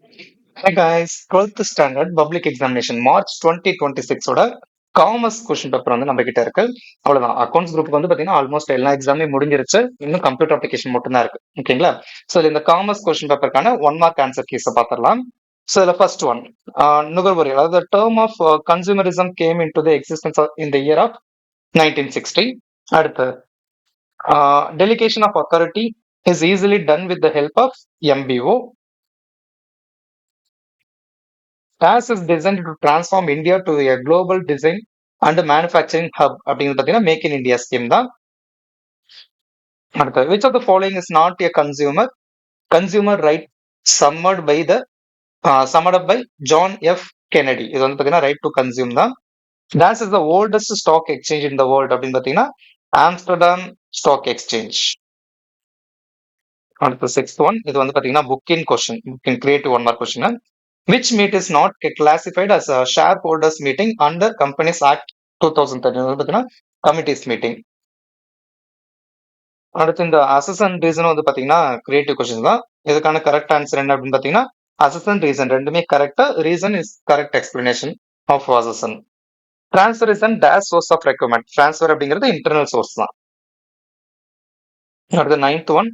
Hi guys, 12th standard public examination March 2026ஓட commerce question paper வந்து நம்ம கிட்ட இருக்கு. அவ்வளவுதான். அக்கௌண்ட்ஸ் குரூப் வந்து பாத்தீங்கன்னா ஆல்மோஸ்ட் எல்லா எக்ஸாமே முடிஞ்சிருச்சு. இன்னும் கம்ப்யூட்டர் அப்ளிகேஷன் மட்டும் தான் இருக்கு. ஓகேங்களா? சோ இந்த காமர்ஸ் கொஸ்டின் பேப்பருக்கான 1 மார்க் ஆன்சர் கீஸ பாத்திரலாம். சோ இதுல ஃபர்ஸ்ட் ஒன் நுகர்வோர், அதாவது term of consumerism came in to the existence in the year of 1960. அடுத்து delegation of authority is easily done with the help of MBO. TAS is designed to transform India to a global design and manufacturing hub அப்படிங்கிறது பார்த்தீங்கன்னா make in India scheme தான். அடுத்து which of the following is not a consumer right summed by the summed up by John F. Kennedy. இது வந்து பார்த்தீங்கன்னா right to consume தான். TAS is the oldest stock exchange in the world அப்படின்னு பார்த்தீங்கன்னா Amsterdam stock exchange. அடுத்து sixth one, இது வந்து பார்த்தீங்கன்னா book in question, book in creative 1 mark question. Which meet is not classified as a shareholders meeting under Companies Act 2013? Committees meeting. அடுத்து இந்த assess and reason வந்து பாத்தீங்கன்னா கிரியேட்டிவ் கொஸ்டின் தான். இதுக்கான கரெக்ட் ஆன்சர் என்ன அப்படின்னு பாத்தீங்கன்னா அசஸ் அண்ட் ரீசன் ரெண்டுமே கரெக்டா. Reason is correct explanation of assess. Transfer is and dash source of requirement. Transfer அப்படிங்கிறது இன்டர்னல் சோர்ஸ் தான். அடுத்து ninth one,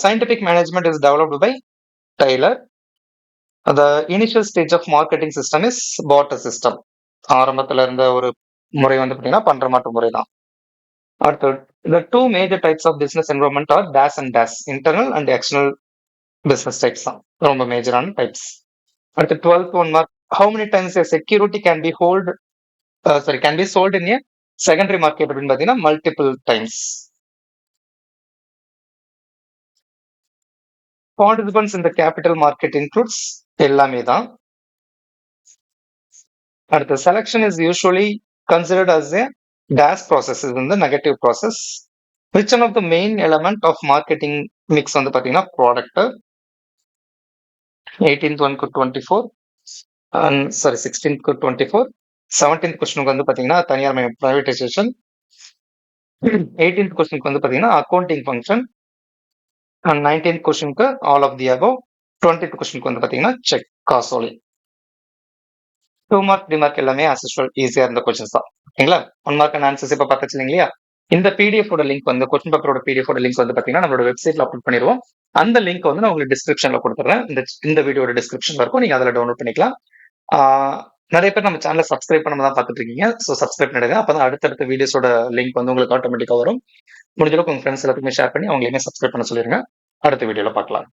scientific management is developed by Taylor. The initial stage of marketing system is barter system. ஆரம்பத்துல இருந்த ஒரு முறை வந்து பாத்தீங்கன்னா பண்டமாற்று முறை தான். அடுத்து the two major types of business environment are dash and dash, internal and external business types தான் ரொம்ப மேஜரான டைப்ஸ். அடுத்து 12th 1 mark, how many times a security can be sold in a secondary market அப்படின்னு பாத்தீங்கன்னா multiple times. Participants in the capital market includes எல்லாமே தான். அடுத்து selection is usually considered as a dash process, இது வந்து negative process. which one of the main element of marketing mix வந்து பாத்தீங்கன்னா product. 18th 1 க்கு 24 16th க்கு 24. 17th கொஸ்டினுக்கு வந்து பாத்தீங்கன்னா தனியார் மயம் பிரைவேடைசேஷன். 18th கொஸ்டினுக்கு வந்து பாத்தீங்கன்னா அக்கௌண்டிங் ஃபங்க்ஷன். அண்ட் 19th கொஸ்டினுக்கு all of the above. 20th கொஸ்டினுக்கு வந்து பாத்தீங்கன்னா செக் காசோலி. 2 மார்க் 3 மார்க் எல்லாமே as usual ஈஸியா இருந்த கொஸ்டின்ஸ் தான். ஓகேங்களா? 1 மார்க் அண்ட் ஆன்சர்ஸ் இப்ப பார்த்துச்சு இல்லையா? இந்த பிடிஎஃப் ஓட லிங்க் வந்து கொஸ்டின் பேப்பரோட பிடிஎஃப் ஓட லிங்க் வந்து பாத்தீங்கன்னா நம்மளோட வெப்சைட்ல அப்லோட் பண்ணிடுவோம். அந்த லிங்க் வந்து நான் உங்களுக்கு டிஸ்கிரிப்ஷன்ல கொடுத்துறேன். இந்த வீடியோட டிஸ்கிரிப்ஷன்ல இருக்கும். நீங்க அதுல டவுன்லோட் பண்ணிக்கலாம். நிறைய பேர் நம்ம சேனலை சப்ஸ்கிரைப் பண்ணாம தான் பார்த்துட்டு இருக்கீங்க. ஸோ சப்ஸ்கிரைப் பண்ணிடுங்க. அப்பதான் அடுத்தடுத்த வீடியோஸோட லிங்க் வந்து உங்களுக்கு ஆட்டோமேட்டிக்கா வரும். முடிஞ்ச அளவுக்கு உங்க ஃப்ரெண்ட்ஸ் எல்லாத்துக்குமே ஷேர் பண்ணி அவங்களையுமே சப்ஸ்கிரைப் பண்ண சொல்லிருங்க. அடுத்த வீடியோல பார்க்கலாம்.